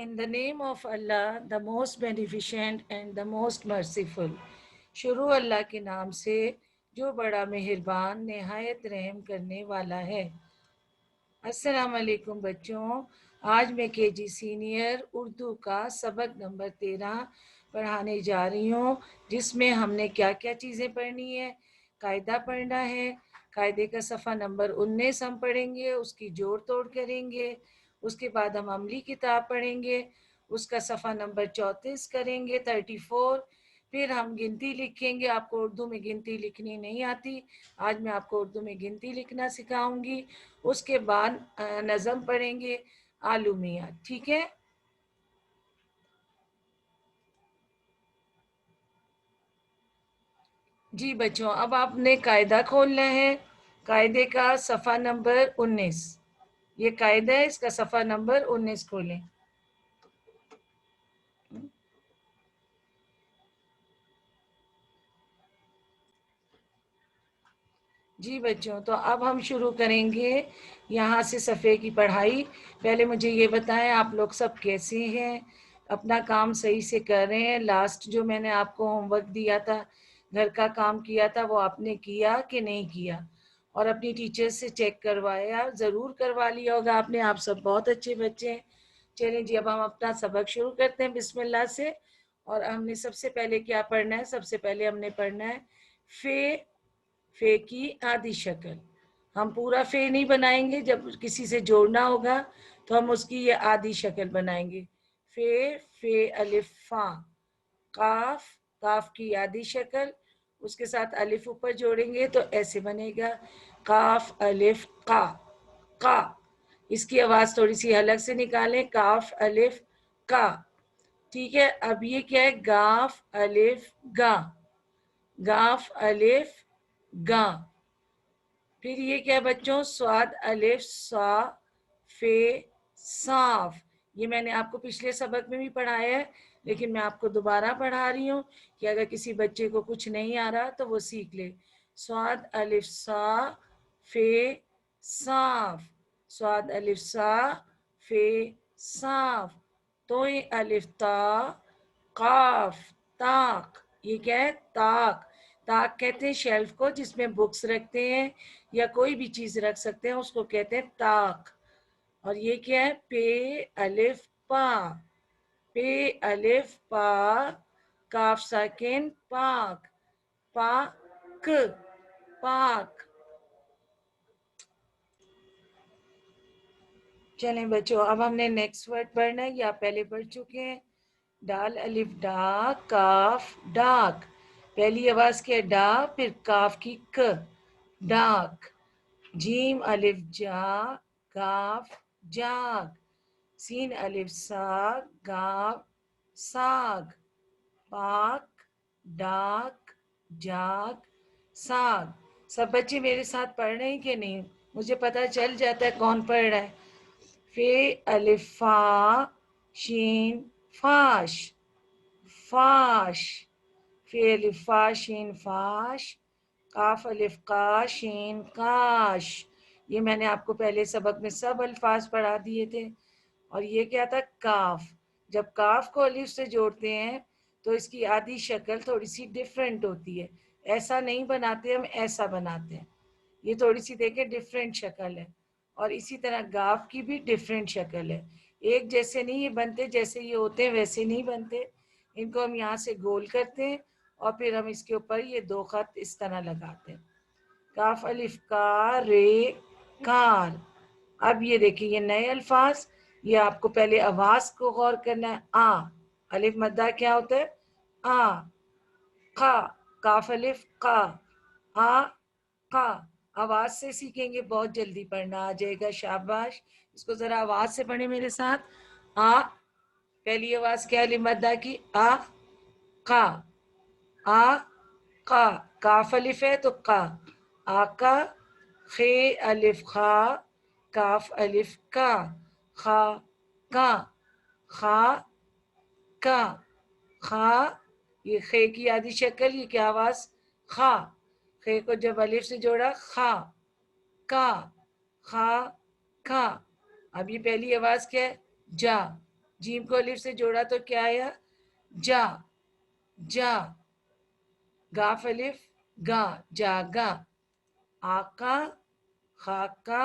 In the name of Allah, the most beneficent and the most merciful. شروع اللہ کے نام سے جو بڑا مہربان نہایت رحم کرنے والا ہے۔ السلام علیکم بچوں، آج میں کے جی سینئر اردو کا سبق نمبر 13 پڑھانے جا رہی ہوں، جس میں ہم نے کیا کیا چیزیں پڑھنی ہے۔ قاعدہ پڑھنا ہے، قاعدے کا صفحہ نمبر 19 ہم پڑھیں گے، اس کی جوڑ توڑ کریں گے۔ اس کے بعد ہم عملی کتاب پڑھیں گے، اس کا صفحہ نمبر 34 کریں گے 34۔ پھر ہم گنتی لکھیں گے، آپ کو اردو میں گنتی لکھنی نہیں آتی، آج میں آپ کو اردو میں گنتی لکھنا سکھاؤں گی۔ اس کے بعد نظم پڑھیں گے آلو میاں، ٹھیک ہے۔ جی بچوں، اب آپ نے قاعدہ کھولنا ہے، قاعدے کا صفحہ نمبر 19، یہ قاعدہ ہے، اس کا صفحہ نمبر 19 کھولیں۔ جی بچوں، تو اب ہم شروع کریں گے یہاں سے صفحے کی پڑھائی۔ پہلے مجھے یہ بتائیں آپ لوگ سب کیسے ہیں، اپنا کام صحیح سے کر رہے ہیں؟ لاسٹ جو میں نے آپ کو ہوم ورک دیا تھا، گھر کا کام کیا تھا، وہ آپ نے کیا کہ نہیں کیا؟ اور اپنی ٹیچر سے چیک کروایا، ضرور کروا لیا ہوگا آپ نے، آپ سب بہت اچھے بچے ہیں۔ چلیں جی، اب ہم اپنا سبق شروع کرتے ہیں بسم اللہ سے۔ اور ہم نے سب سے پہلے کیا پڑھنا ہے؟ سب سے پہلے ہم نے پڑھنا ہے فے، فے کی آدھی شکل۔ ہم پورا فے نہیں بنائیں گے، جب کسی سے جوڑنا ہوگا تو ہم اس کی یہ آدھی شکل بنائیں گے۔ فے، فے الف فا، قاف، قاف کی آدھی شکل، اس کے ساتھ الف اوپر جوڑیں گے تو ایسے بنے گا قاف الف قا، قا۔ اس کی آواز تھوڑی سی الگ سے نکالیں، قاف الف کا، ٹھیک ہے۔ اب یہ کیا ہے؟ گاف الف گا، گاف الف گا۔ پھر یہ کیا بچوں؟ سواد الف سا، فے صاف۔ یہ میں نے آپ کو پچھلے سبق میں بھی پڑھایا ہے، لیکن میں آپ کو دوبارہ پڑھا رہی ہوں کہ اگر کسی بچے کو کچھ نہیں آ رہا تو وہ سیکھ لے۔ سواد الف سا، فے صاف، سواد الف سا، فے صاف۔ توئیں الف تا، قاف طاق۔ یہ کیا ہے؟ طاق۔ طاق کہتے ہیں شیلف کو جس میں بکس رکھتے ہیں یا کوئی بھی چیز رکھ سکتے ہیں، اس کو کہتے ہیں طاق۔ اور یہ کیا ہے؟ پے الف پا، پے الف پا، کاف ساکن پاک، پاک، پاک۔ چلیں بچوں، اب ہم نے نیکسٹ ورڈ پڑھنا ہے، یہ آپ پہلے پڑھ چکے ہیں۔ ڈال الف ڈا، کاف ڈاک۔ پہلی آواز کیا ہے؟ ڈا، پھر کاف کی ک، ڈاک۔ جیم الف جا، کاف جاگ۔ سین الف ساگ، گاو ساگ۔ پاک، ڈاک، جاگ، ساگ۔ سب بچے میرے ساتھ پڑھ رہے ہیں کہ نہیں؟ مجھے پتہ چل جاتا ہے کون پڑھ رہا ہے۔ فے الف فا، شین فاش، فاش۔ فے الف فا شین فاش، قاف الف قا شین کاش۔ یہ میں نے آپ کو پہلے سبق میں سب الفاظ پڑھا دیے تھے۔ اور یہ کیا تھا؟ کاف۔ جب کاف کو الف سے جوڑتے ہیں تو اس کی آدھی شکل تھوڑی سی ڈیفرنٹ ہوتی ہے، ایسا نہیں بناتے ہم، ایسا بناتے ہیں۔ یہ تھوڑی سی دیکھیں ڈیفرنٹ شکل ہے۔ اور اسی طرح گاف کی بھی ڈیفرنٹ شکل ہے، ایک جیسے نہیں یہ بنتے، جیسے یہ ہوتے ہیں ویسے نہیں بنتے۔ ان کو ہم یہاں سے گول کرتے ہیں اور پھر ہم اس کے اوپر یہ دو خط اس طرح لگاتے ہیں۔ کاف الف کا، رے کار۔ اب یہ دیکھیں یہ نئے الفاظ، یہ آپ کو پہلے آواز کو غور کرنا ہے۔ آ، الف مدہ کیا ہوتا ہے؟ آ۔ قا، کاف الف قا، آ قا۔ آواز سے سیکھیں گے، بہت جلدی پڑھنا آ جائے گا، شاباش۔ اس کو ذرا آواز سے پڑھیں میرے ساتھ۔ آ، پہلی آواز کیا الف مدہ کی؟ آ، قا، آ قا۔ کاف الف ہے تو قا، آقا۔ خے الف خا، کاف الف کا، خا کا، خا کا، خا۔ یہ خے کی آدھی شکل، یہ کیا آواز؟ خا۔ خے کو جب الف سے جوڑا، خا، کا، خا کا۔ اب یہ پہلی آواز کیا ہے؟ جا، جیم کو الف سے جوڑا تو کیا آیا؟ جا، جا. گاف الف گا، جاگا. آقا، خاکا،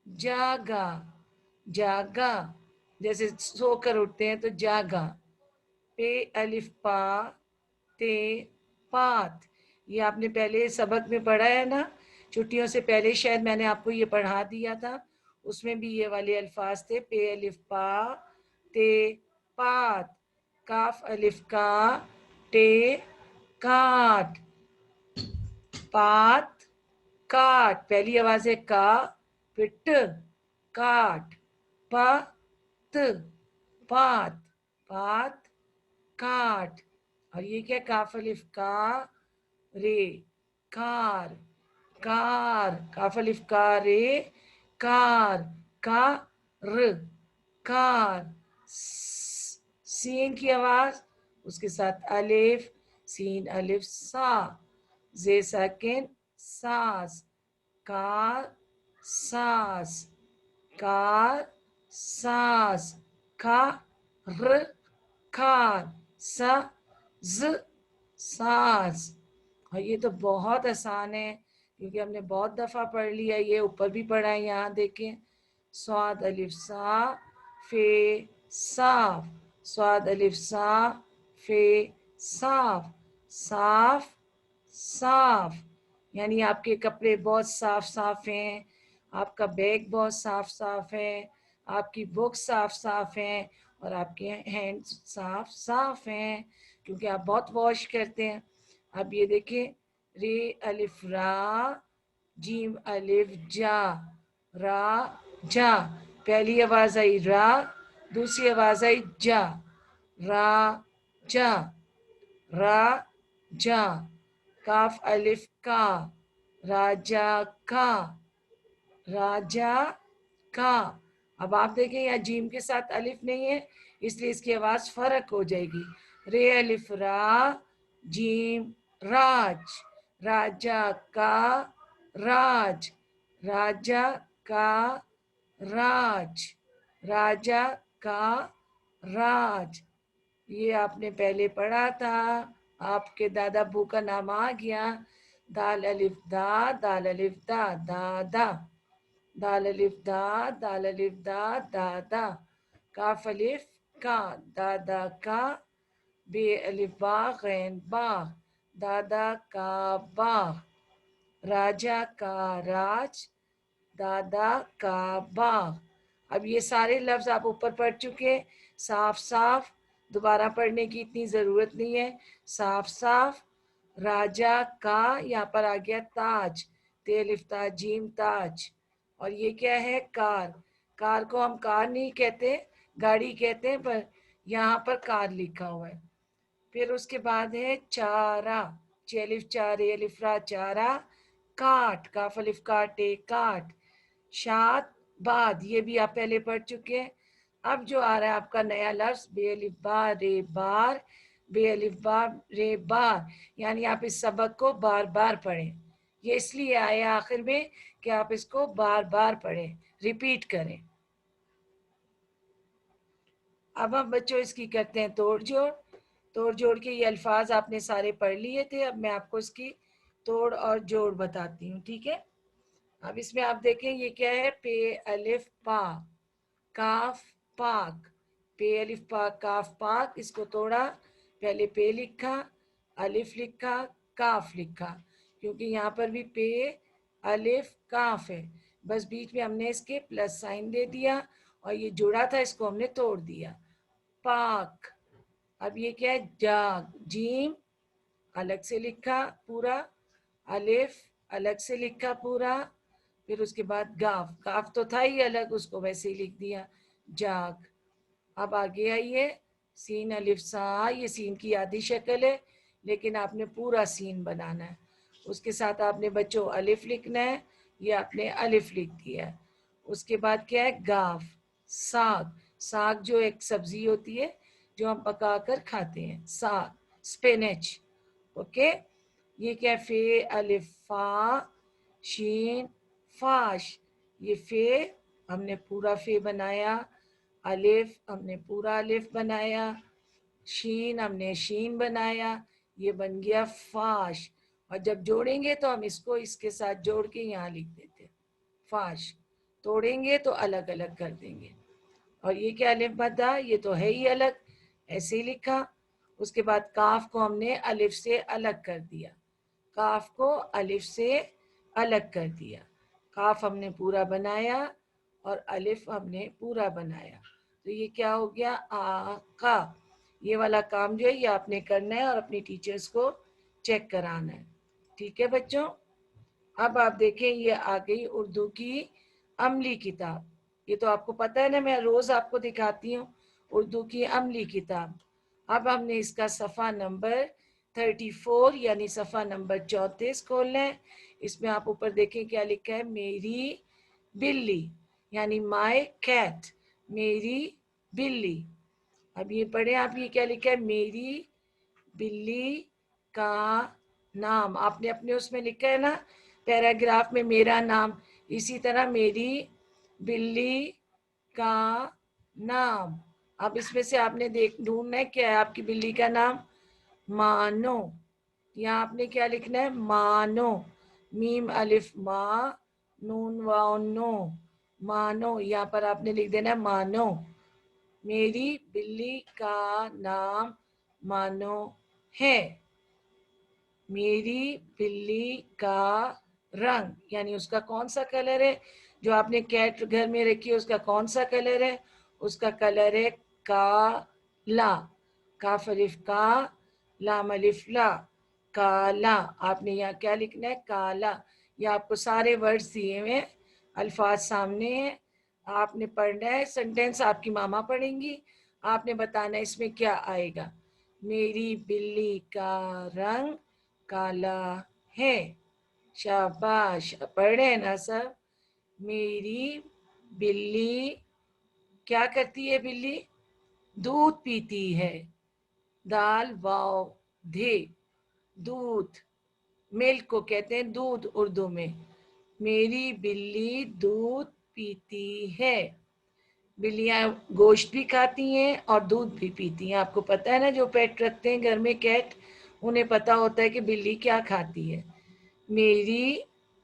جاگا، جاگا. جیسے سو کر اٹھتے ہیں تو جاگا. پے الف پا، تے پات. یہ آپ نے پہلے سبق میں پڑھا ہے نا، چھٹیوں سے پہلے شاید میں نے آپ کو یہ پڑھا دیا تھا. اس میں بھی یہ والے الفاظ تھے. پے الف پا، تے پات. کاف الف کا، ٹے کاٹ. پات کاٹ. پہلی آواز ہے کا، پھر ٹ، کاٹ. پا ت، پات، پات کاٹ. اور یہ کیا؟ کاف الف کا، رے کار، کار. کاف الف کا، رے کار. کا ر، کار. سین کی آواز، اس کے ساتھ الف، سین الف سا، زے ساکن ساس. کار ساس، کار ساس. کھا ر، کھار. سا ز، ساز. اور یہ تو بہت آسان ہے کیونکہ ہم نے بہت دفعہ پڑھ لیا. یہ اوپر بھی پڑھا ہے، یہاں دیکھیں. صاد الف سا، فے صاف. صاد الف سا، فے صاف. صاف، صاف. یعنی آپ کے کپڑے بہت صاف صاف ہیں، آپ کا بیگ بہت صاف صاف ہے، آپ کی بک صاف صاف ہیں، اور آپ کے ہینڈ صاف صاف ہیں کیونکہ آپ بہت واش کرتے ہیں. اب یہ دیکھیں، رے الف را، جیم الف جا، را جا. پہلی آواز آئی را، دوسری آواز آئی جا. را جا، را جا. کاف الف کا، راجا کا، راجا کا. اب آپ دیکھیں یہاں جیم کے ساتھ الف نہیں ہے، اس لیے اس کی آواز فرق ہو جائے گی. رے الف را، جیم راج. راجا کا راج، راجا کا راج، راجا کا راج. یہ آپ نے پہلے پڑھا تھا. آپ کے دادا ابو کا نام آ گیا. دال الف دا، دال الف دا، دادا. دال الف دا، دال الف دا، دادا. کاف الف کا، دادا کا. بے الف با، غین با، دادا کا باغ. راجا کا راج، دادا کا باغ. اب یہ سارے لفظ آپ اوپر پڑھ چکے. صاف صاف دوبارہ پڑھنے کی اتنی ضرورت نہیں ہے. صاف صاف. راجا کا، یہاں پر آ گیا تاج، تے الف تا جیم تاج. اور یہ کیا ہے؟ کار. کار کو ہم کار نہیں کہتے، گاڑی کہتے ہیں، پر یہاں پر کار لکھا ہوا ہے. پھر اس کے بعد ہے چارہ، چھ الف چار الف را، چارہ. کاٹ، کاف الف کاٹے کاٹ. شاد باد، یہ بھی آپ پہلے پڑھ چکے ہیں. اب جو آ رہا ہے آپ کا نیا لفظ، بے الف با رے بار، بے الف با رے بار. یعنی آپ اس سبق کو بار بار پڑھیں. یہ اس لیے آئے آخر میں کہ آپ اس کو بار بار پڑھیں، ریپیٹ کریں. اب ہم بچوں اس کی کرتے ہیں توڑ جوڑ. توڑ جوڑ کے یہ الفاظ آپ نے سارے پڑھ لیے تھے. اب میں آپ کو اس کی توڑ اور جوڑ بتاتی ہوں، ٹھیک ہے. اب اس میں آپ دیکھیں یہ کیا ہے؟ پے الف پا، کاف پاک. پے الف پا کاف پاک. اس کو توڑا، پہلے پے لکھا، الف لکھا، کاف لکھا، کیونکہ یہاں پر بھی پے الف کاف ہے، بس بیچ میں ہم نے اس کے پلس سائن دے دیا، اور یہ جڑا تھا اس کو ہم نے توڑ دیا. پاک. اب یہ کیا ہے؟ جاگ. جیم الگ سے لکھا پورا، الف الگ سے لکھا پورا، پھر اس کے بعد گاف. گاف تو تھا ہی الگ، اس کو ویسے ہی لکھ دیا، جاگ. اب آگے آئیے، سین الف سا. یہ سین کی آدھی شکل ہے لیکن آپ نے پورا سین بنانا ہے. اس کے ساتھ آپ نے بچوں الف لکھنا ہے، یہ آپ نے الف لکھ دیا. اس کے بعد کیا ہے؟ گاف. ساگ. ساگ جو ایک سبزی ہوتی ہے جو ہم پکا کر کھاتے ہیں، ساگ، سپینچ. اوکے. یہ کیا؟ فے الف فا، شین فاش. یہ فے ہم نے پورا فے بنایا. الف ہم نے پورا الف بنایا، شین ہم نے شین بنایا، یہ بن گیا فاش. اور جب جوڑیں گے تو ہم اس کو اس کے ساتھ جوڑ کے یہاں لکھ دیتے ہیں فاش. توڑیں گے تو الگ الگ کر دیں گے. اور یہ کیا الف مدہ، یہ تو ہے ہی الگ، ایسے ہی لکھا. اس کے بعد کاف کو ہم نے الف سے الگ کر دیا، کاف کو الف سے الگ کر دیا. کاف ہم نے پورا بنایا اور الف ہم نے پورا بنایا. تو یہ کیا ہو گیا، آقا. یہ والا کام جو ہے یہ آپ نے کرنا ہے اور اپنی ٹیچرز کو چیک کرانا ہے. ٹھیک ہے بچوں. اب آپ دیکھیں یہ آ گئی اردو کی عملی کتاب. یہ تو آپ کو پتہ ہے نا، میں روز آپ کو دکھاتی ہوں اردو کی عملی کتاب. اب ہم نے اس کا صفحہ نمبر 34 یعنی صفحہ نمبر 34 کھولنا ہے. اس میں آپ اوپر دیکھیں کیا لکھا ہے، میری بلی یعنی مائی کیٹ، میری بلی. اب یہ پڑھیں آپ، یہ کیا لکھا ہے، میری بلی کا نام. آپ نے اپنے اس میں لکھا ہے نا پیراگراف میں میرا نام، اسی طرح میری بلی کا نام. اب اس میں سے آپ نے ڈھونڈنا ہے کیا ہے آپ کی بلی کا نام، مانو. یہاں آپ نے کیا لکھنا ہے، مانو، میم الف ما نون واؤ نو، مانو. یہاں پر آپ نے لکھ دینا ہے مانو. میری بلی کا نام مانو ہے. میری بلی کا رنگ یعنی اس کا کون سا کلر ہے، جو آپ نے کیٹ گھر میں رکھی ہے اس کا کون سا کلر ہے، اس کا کلر ہے کالا. کاف الف کا، لام الف لا، کالا. آپ نے یہاں کیا لکھنا ہے، کالا. یہ آپ کو سارے ورڈز دیے ہوئے، الفاظ سامنے ہیں، آپ نے پڑھنا ہے. سینٹینس آپ کی ماما پڑھیں گی، آپ نے بتانا ہے اس میں کیا آئے گا. میری بلی کا رنگ کالا ہے. شاباش، پڑھ رہے ہیں نا سب. میری بلی کیا کرتی ہے، بلی دودھ پیتی ہے. دال واو دھے، دودھ، ملک کو کہتے ہیں دودھ اردو میں. میری بلی دودھ پیتی ہے. بلیاں گوشت بھی کھاتی ہیں اور دودھ بھی پیتی ہیں. آپ کو پتہ ہے نا جو پیٹ رکھتے ہیں گھر میں کیٹ، انہیں پتہ ہوتا ہے کہ بلی کیا کھاتی ہے. میری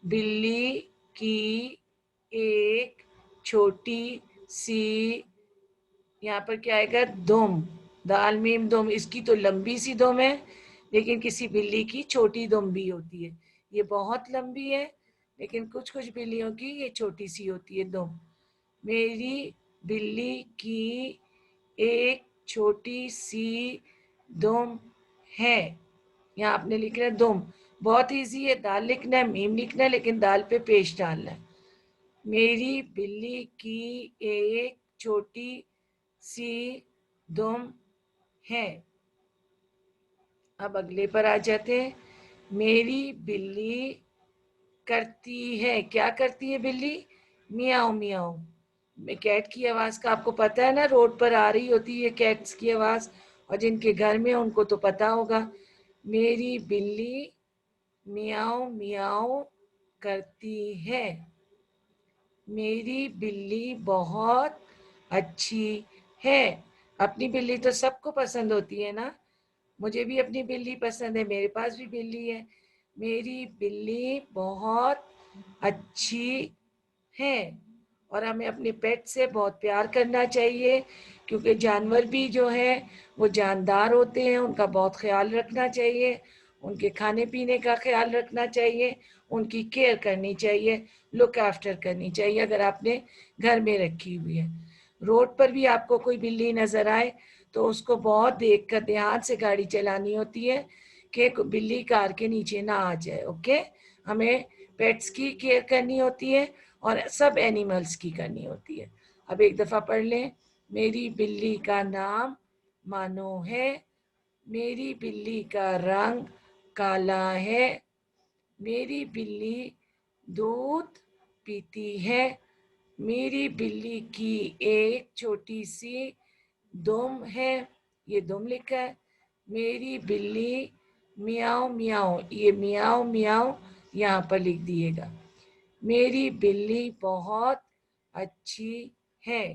بلی کی ایک چھوٹی سی، یہاں پر کیا آئے گا، دم، دال میم دم. اس کی تو لمبی سی دم ہے لیکن کسی بلی کی چھوٹی دم بھی ہوتی ہے. یہ بہت لمبی ہے لیکن کچھ بلیوں کی یہ چھوٹی سی ہوتی ہے دم. میری بلی کی ایک چھوٹی سی دم ہے. یہاں آپ نے لکھنا ہے دم. بہت ایزی ہے، دال لکھنا ہے، میم لکھنا ہے لیکن دال پہ پیش ڈالنا ہے. میری بلی کی ایک چھوٹی سی دم ہے. اب اگلے پر آ جاتے ہیں. میری بلی کرتی ہے، کیا کرتی ہے بلی، میاؤ میاؤ. کیٹ کی آواز کا آپ کو پتہ ہے نا، روڈ پر آ رہی ہوتی ہے کیٹس کی آواز، اور جن کے گھر میں ان کو تو پتہ ہوگا. میری بلی میاؤ میاؤ کرتی ہے. میری بلی بہت اچھی ہے. اپنی بلی تو سب کو پسند ہوتی ہے نا، مجھے بھی اپنی بلی پسند ہے، میرے پاس بھی بلی ہے. میری بلی بہت اچھی ہے. اور ہمیں اپنے پیٹ سے بہت پیار کرنا چاہیے کیونکہ جانور بھی جو ہیں وہ جاندار ہوتے ہیں، ان کا بہت خیال رکھنا چاہیے، ان کے کھانے پینے کا خیال رکھنا چاہیے، ان کی کیئر کرنی چاہیے، لک آفٹر کرنی چاہیے اگر آپ نے گھر میں رکھی ہوئی ہے. روڈ پر بھی آپ کو کوئی بلی نظر آئے تو اس کو بہت دیکھ کر دھیان سے گاڑی چلانی ہوتی ہے کہ بلی کار کے نیچے نہ آ جائے. اوکے، ہمیں پیٹس کی کیئر کرنی ہوتی ہے اور سب اینیملز کی کرنی ہوتی ہے. اب ایک دفعہ پڑھ لیں. میری بلی کا نام مانو ہے. میری بلی کا رنگ کالا ہے. میری بلی دودھ پیتی ہے. میری بلی کی ایک چھوٹی سی دم ہے، یہ دم لکھا ہے. میری بلی میاؤ میاؤ، یہ میاؤ میاؤ یہاں پر لکھ دیے گا. میری بلی بہت اچھی ہے.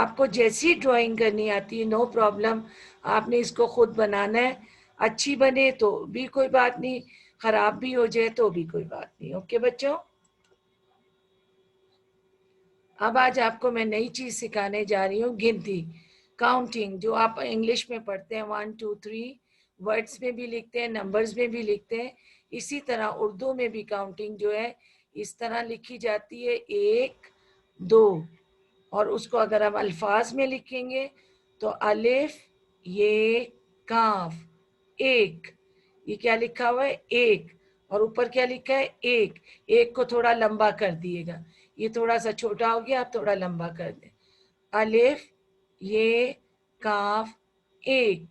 آپ کو جیسی ڈرائنگ کرنی آتی ہے نو پرابلم. آپ نے اس کو خود بنانا ہے. اچھی بنے تو بھی کوئی بات نہیں, خراب بھی ہو جائے تو بھی کوئی بات نہیں. اوکے بچوں, اب آج آپ کو میں نئی چیز سکھانے جا رہی ہوں, گنتی, کاؤنٹنگ, جو آپ انگلش میں پڑھتے ہیں 1 2 3, ورڈز میں بھی لکھتے ہیں, نمبرز میں بھی لکھتے ہیں. اسی طرح اردو میں بھی کاؤنٹنگ جو ہے اس طرح لکھی جاتی ہے 1 2, اور اس کو اگر ہم الفاظ میں لکھیں گے تو الف یہ کاف ایک, یہ کیا لکھا ہوا ہے ایک, اور اوپر کیا لکھا ہے ایک. ایک کو تھوڑا لمبا کر دیے گا, یہ تھوڑا سا چھوٹا ہو گیا, آپ تھوڑا لمبا کر دیں. الف یہ کاف ایک.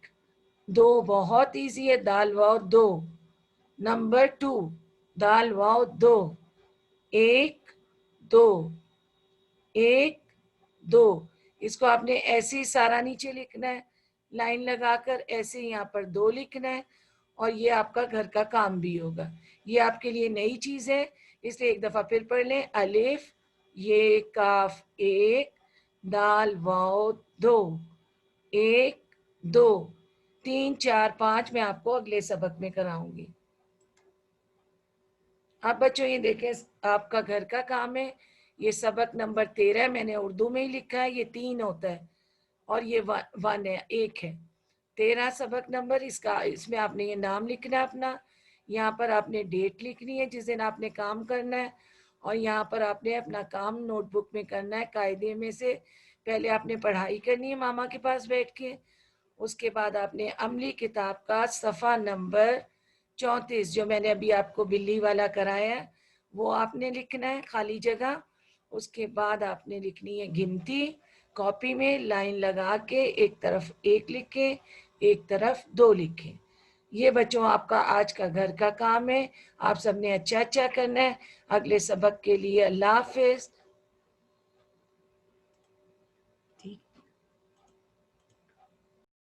دو بہت ایزی ہے, دال واؤ دو. نمبر 2 دال واؤ دو. ایک دو ایک دو. اس کو آپ نے ایسے ہی سارا نیچے لکھنا ہے, لائن لگا کر ایسے ہی یہاں پر 2 لکھنا ہے, اور یہ آپ کا گھر کا کام بھی ہوگا. یہ آپ کے لیے نئی چیز ہے, اس لیے ایک دفعہ پھر پڑھ لیں. الف یہ کاف ایک, دال واؤ دو. ایک دو 3 4 5 میں آپ کو اگلے سبق میں کراؤں گی. اب بچوں یہ دیکھیں, آپ کا گھر کا کام ہے. یہ سبق نمبر 13 میں نے اردو میں ہی لکھا ہے, یہ 3 ہوتا ہے اور یہ 1 ہے, 1 ہے. 13 سبق نمبر, اس میں آپ نے یہ نام لکھنا ہے اپنا. یہاں پر آپ نے ڈیٹ لکھنی ہے جس دن آپ نے کام کرنا ہے, اور یہاں پر آپ نے اپنا کام نوٹ بک میں کرنا ہے. قاعدے میں سے پہلے آپ نے پڑھائی کرنی ہے ماما کے پاس بیٹھ کے. اس کے بعد آپ نے عملی کتاب کا صفحہ نمبر 34, جو میں نے ابھی آپ کو بلی والا کرایا ہے, وہ آپ نے لکھنا ہے خالی جگہ. اس کے بعد آپ نے لکھنی ہے گنتی, کاپی میں لائن لگا کے ایک طرف 1 لکھیں, ایک طرف 2 لکھیں. یہ بچوں آپ کا آج کا گھر کا کام ہے. آپ سب نے اچھا کرنا ہے. اگلے سبق کے لیے اللہ حافظ.